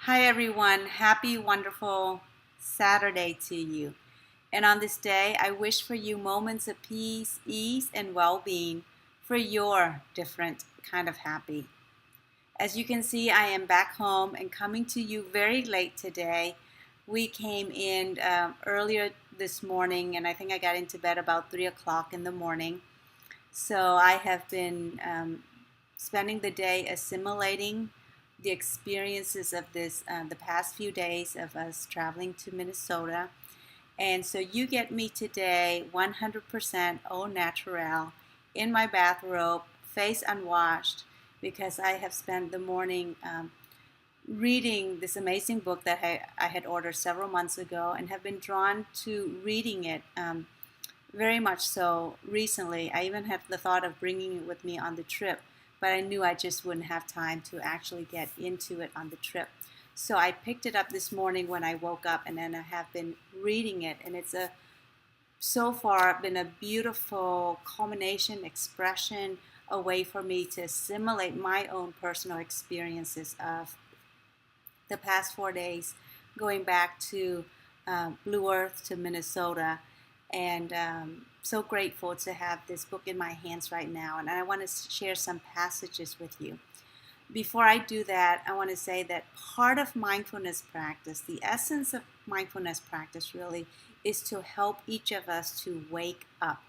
Hi everyone, happy wonderful Saturday to you. And on this day, I wish for you moments of peace, ease, and well-being for your different kind of happy. As you can see, I am back home and coming to you very late today. We came in earlier this morning, and I think I got into bed about 3 o'clock in the morning. So I have been spending the day assimilating the experiences of the past few days of us traveling to Minnesota. And so you get me today 100% au naturel in my bathrobe, face unwashed, because I have spent the morning reading this amazing book that I had ordered several months ago and have been drawn to reading it very much so recently. I even had the thought of bringing it with me on the trip, but I knew I just wouldn't have time to actually get into it on the trip. So I picked it up this morning when I woke up, and then I have been reading it, and it's so far been a beautiful culmination, expression, a way for me to assimilate my own personal experiences of the past 4 days, going back to Blue Earth to Minnesota, and so grateful to have this book in my hands right now. And I want to share some passages with you. Before I do that, I want to say that part of mindfulness practice, the essence of mindfulness practice really, is to help each of us to wake up.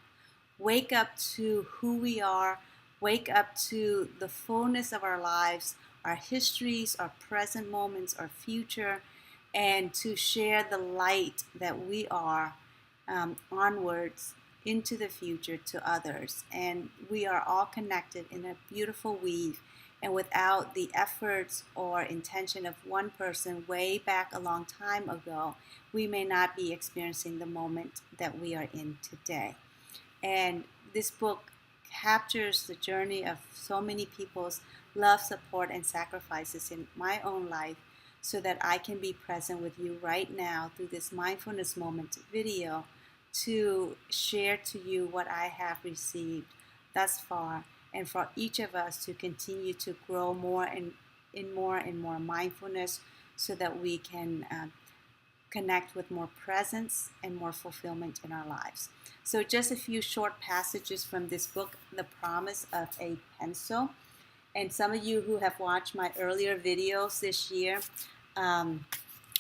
Wake up to who we are, wake up to the fullness of our lives, our histories, our present moments, our future, and to share the light that we are onwards into the future to others. And we are all connected in a beautiful weave. And without the efforts or intention of one person way back a long time ago, we may not be experiencing the moment that we are in today. And this book captures the journey of so many people's love, support, and sacrifices in my own life so that I can be present with you right now through this mindfulness moment video to share to you what I have received thus far, and for each of us to continue to grow more and more mindfulness so that we can connect with more presence and more fulfillment in our lives. So just a few short passages from this book, The Promise of a Pencil. And some of you who have watched my earlier videos this year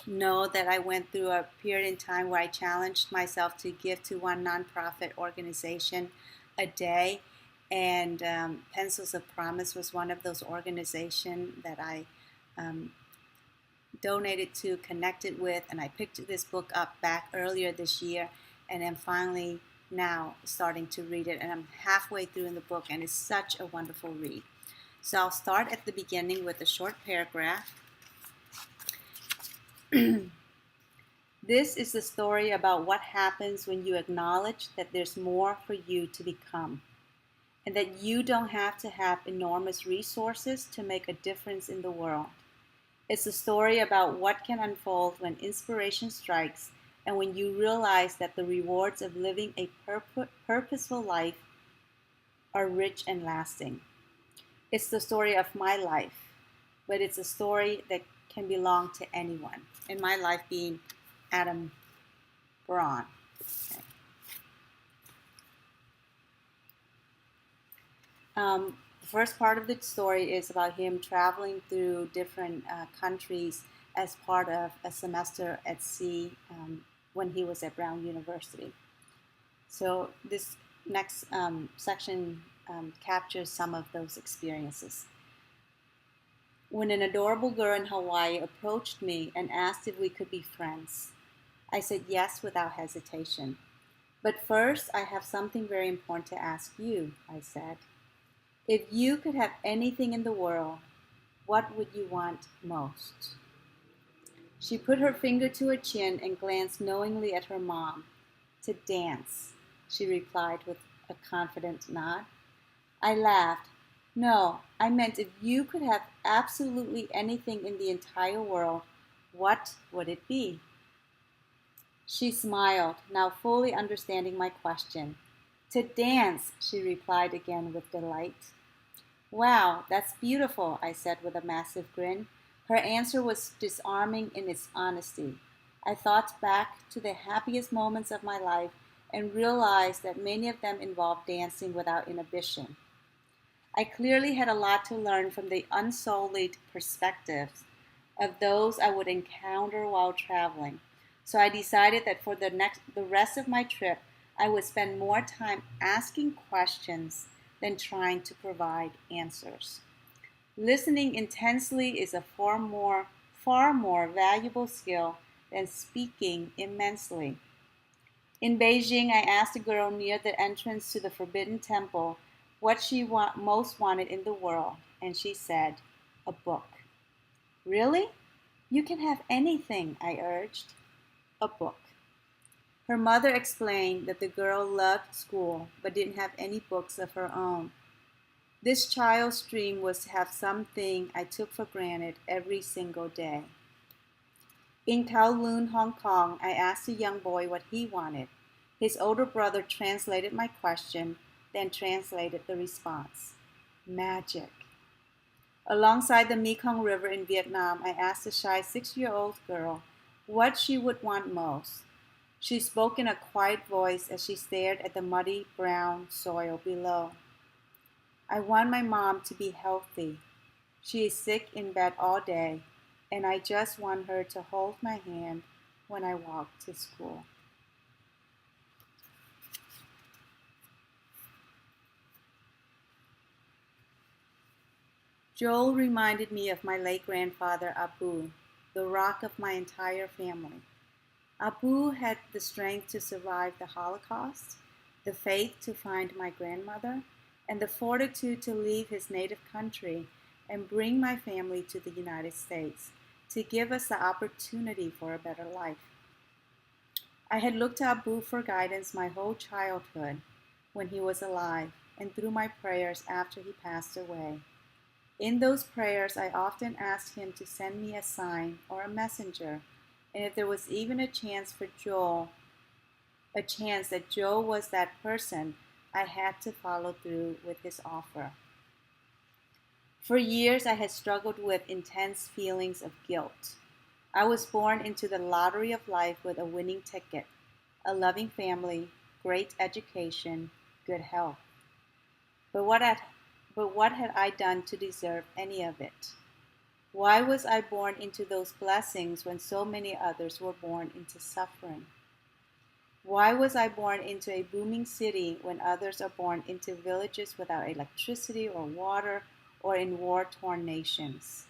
know that I went through a period in time where I challenged myself to give to one nonprofit organization a day. And Pencils of Promise was one of those organizations that I donated to, connected with, and I picked this book up back earlier this year, and I'm finally now starting to read it, and I'm halfway through in the book, and it's such a wonderful read. So I'll start at the beginning with a short paragraph. This is the story about what happens when you acknowledge that there's more for you to become, and that you don't have to have enormous resources to make a difference in the world. It's a story about what can unfold when inspiration strikes and when you realize that the rewards of living a purposeful life are rich and lasting. It's the story of my life, but it's a story that can belong to anyone, and my life being Adam Braun. Okay. The first part of the story is about him traveling through different countries as part of a semester at sea when he was at Brown University. So this next section captures some of those experiences. When an adorable girl in Hawaii approached me and asked if we could be friends, I said yes without hesitation. But first, I have something very important to ask you, I said. If you could have anything in the world, what would you want most? She put her finger to her chin and glanced knowingly at her mom. To dance, she replied with a confident nod. I laughed. No, I meant if you could have absolutely anything in the entire world, what would it be? She smiled, now fully understanding my question. To dance, she replied again with delight. Wow, that's beautiful, I said with a massive grin. Her answer was disarming in its honesty. I thought back to the happiest moments of my life and realized that many of them involved dancing without inhibition. I clearly had a lot to learn from the unsullied perspectives of those I would encounter while traveling. So I decided that for the rest of my trip, I would spend more time asking questions than trying to provide answers. Listening intensely is a far more valuable skill than speaking immensely. In Beijing, I asked a girl near the entrance to the Forbidden Temple what she most wanted in the world, and she said, "A book." "Really? You can have anything," I urged. "A book." Her mother explained that the girl loved school but didn't have any books of her own. This child's dream was to have something I took for granted every single day. In Kowloon, Hong Kong, I asked a young boy what he wanted. His older brother translated my question, then translated the response. Magic. Alongside the Mekong River in Vietnam, I asked a shy 6-year-old girl what she would want most. She spoke in a quiet voice as she stared at the muddy brown soil below. "I want my mom to be healthy. She is sick in bed all day, and I just want her to hold my hand when I walk to school." Joel reminded me of my late grandfather Abu, the rock of my entire family. Abu had the strength to survive the Holocaust, the faith to find my grandmother, and the fortitude to leave his native country and bring my family to the United States to give us the opportunity for a better life. I had looked to Abu for guidance my whole childhood when he was alive and through my prayers after he passed away. In those prayers, I often asked him to send me a sign or a messenger, and if there was even a chance that Joe was that person, I had to follow through with his offer. For years, I had struggled with intense feelings of guilt. I was born into the lottery of life with a winning ticket, a loving family, great education, good health. But what had I done to deserve any of it? Why was I born into those blessings when so many others were born into suffering? Why was I born into a booming city when others are born into villages without electricity or water or in war-torn nations?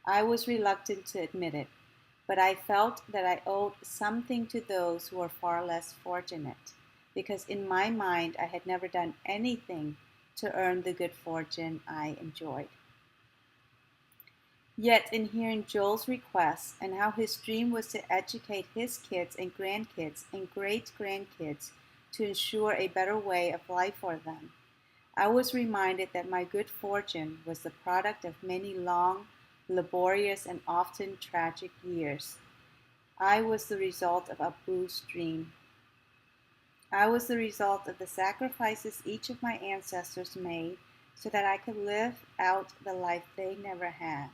I was reluctant to admit it, but I felt that I owed something to those who were far less fortunate, because in my mind I had never done anything to earn the good fortune I enjoyed. Yet, in hearing Joel's request and how his dream was to educate his kids and grandkids and great-grandkids to ensure a better way of life for them, I was reminded that my good fortune was the product of many long, laborious, and often tragic years. I was the result of Abu's dream. I was the result of the sacrifices each of my ancestors made so that I could live out the life they never had.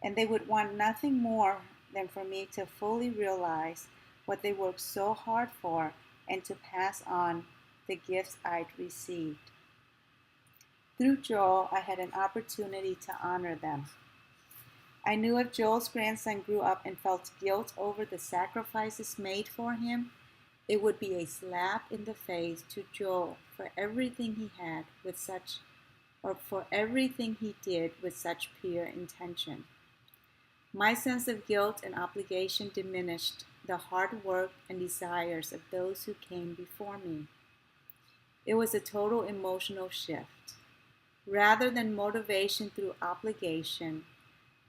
And they would want nothing more than for me to fully realize what they worked so hard for and to pass on the gifts I'd received. Through Joel, I had an opportunity to honor them. I knew if Joel's grandson grew up and felt guilt over the sacrifices made for him, it would be a slap in the face to Joel for everything he had with such, or for everything he did with such pure intention. My sense of guilt and obligation diminished the hard work and desires of those who came before me. It was a total emotional shift. Rather than motivation through obligation,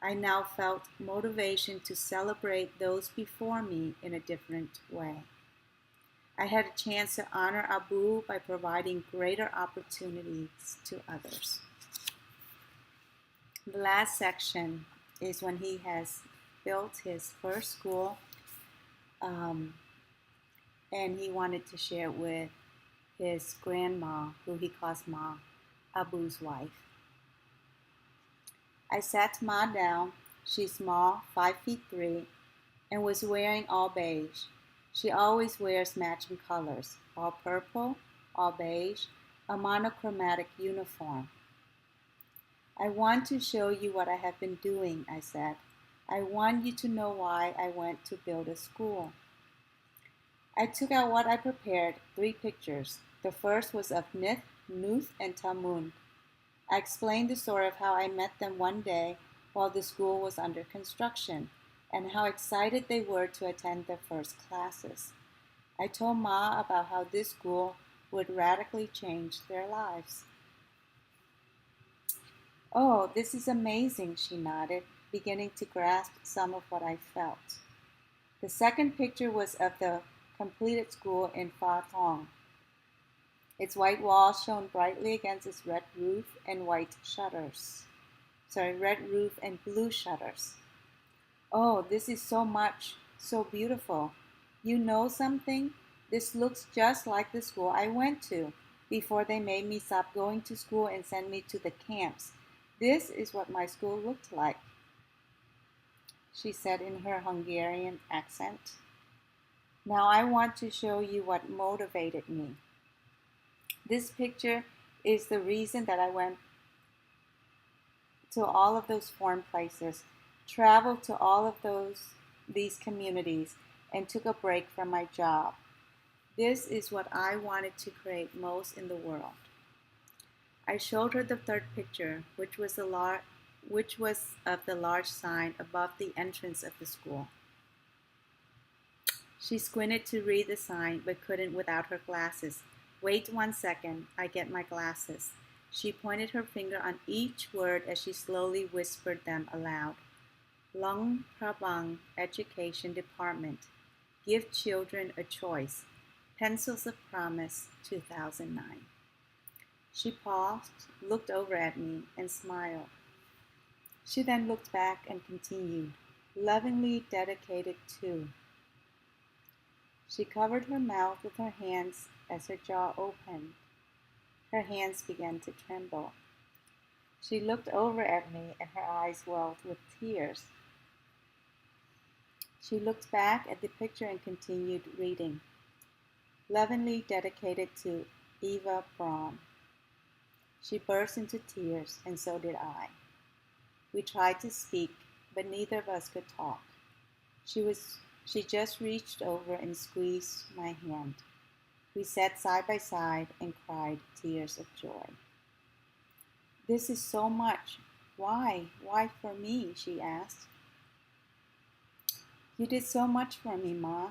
I now felt motivation to celebrate those before me in a different way. I had a chance to honor Abu by providing greater opportunities to others. The last section is when he has built his first school, and he wanted to share it with his grandma, who he calls Ma, Abu's wife. I sat Ma down. She's small, 5'3", and was wearing all beige. She always wears matching colors, all purple, all beige, a monochromatic uniform. I want to show you what I have been doing, I said. I want you to know why I went to build a school. I took out what I prepared, 3 pictures. The first was of Nith, Nuth, and Tamun. I explained the story of how I met them one day while the school was under construction and how excited they were to attend their first classes. I told Ma about how this school would radically change their lives. Oh, this is amazing, she nodded, beginning to grasp some of what I felt. The second picture was of the completed school in 5June. Its white walls shone brightly against its red roof and blue shutters. Oh, this is so beautiful. You know something? This looks just like the school I went to before they made me stop going to school and send me to the camps. This is what my school looked like, she said in her Hungarian accent. Now I want to show you what motivated me. This picture is the reason that I went to all of those foreign places, traveled to all of these communities, and took a break from my job. This is what I wanted to create most in the world. I showed her the third picture, which was of the large sign above the entrance of the school. She squinted to read the sign, but couldn't without her glasses. Wait 1 second, I get my glasses. She pointed her finger on each word as she slowly whispered them aloud. Lung Prabang Education Department. Give children a choice. Pencils of Promise, 2009. She paused, looked over at me, and smiled. She then looked back and continued, lovingly dedicated to. She covered her mouth with her hands as her jaw opened. Her hands began to tremble. She looked over at me and her eyes welled with tears. She looked back at the picture and continued reading. Lovingly dedicated to Eva Braun. She burst into tears, and so did I. We tried to speak, but neither of us could talk. She just reached over and squeezed my hand. We sat side by side and cried tears of joy. This is so much. Why? Why for me? She asked. You did so much for me, Ma.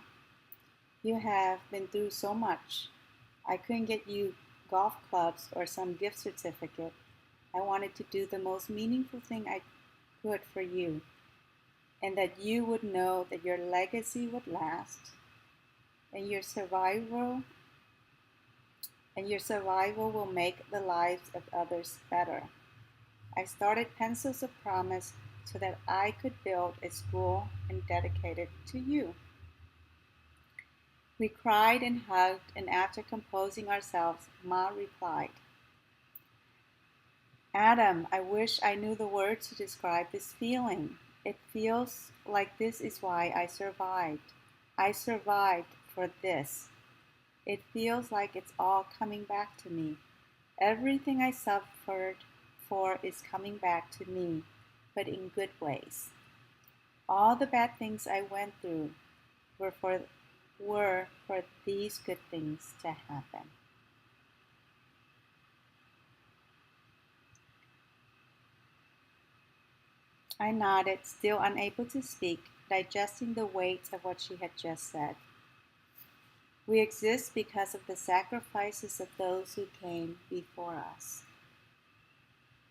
You have been through so much. I couldn't get you golf clubs or some gift certificate. I wanted to do the most meaningful thing I could for you, and that you would know that your legacy would last, and your survival will make the lives of others better. I started Pencils of Promise so that I could build a school and dedicate it to you. We cried and hugged, and after composing ourselves, Ma replied, Adam, I wish I knew the words to describe this feeling. It feels like this is why I survived. I survived for this. It feels like it's all coming back to me. Everything I suffered for is coming back to me, but in good ways. All the bad things I went through were for these good things to happen. I nodded, still unable to speak, digesting the weight of what she had just said. We exist because of the sacrifices of those who came before us.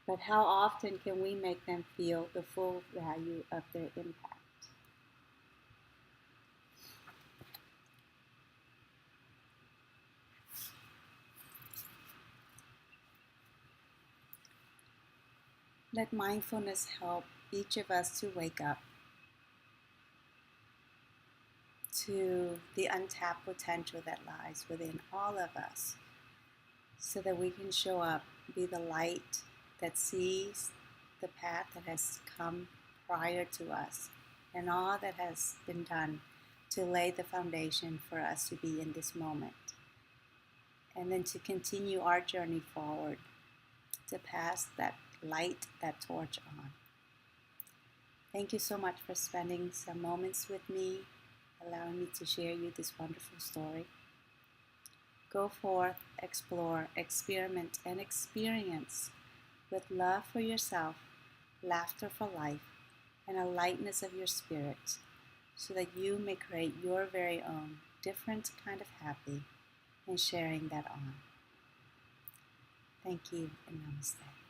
But how often can we make them feel the full value of their impact? Let mindfulness help each of us to wake up to the untapped potential that lies within all of us, so that we can show up, be the light that sees, the path that has come prior to us and all that has been done to lay the foundation for us to be in this moment. And then to continue our journey forward, to pass that light, that torch on. Thank you so much for spending some moments with me, allowing me to share you this wonderful story. Go forth, explore, experiment, and experience with love for yourself, laughter for life, and a lightness of your spirit, so that you may create your very own different kind of happy and sharing that on. Thank you and namaste.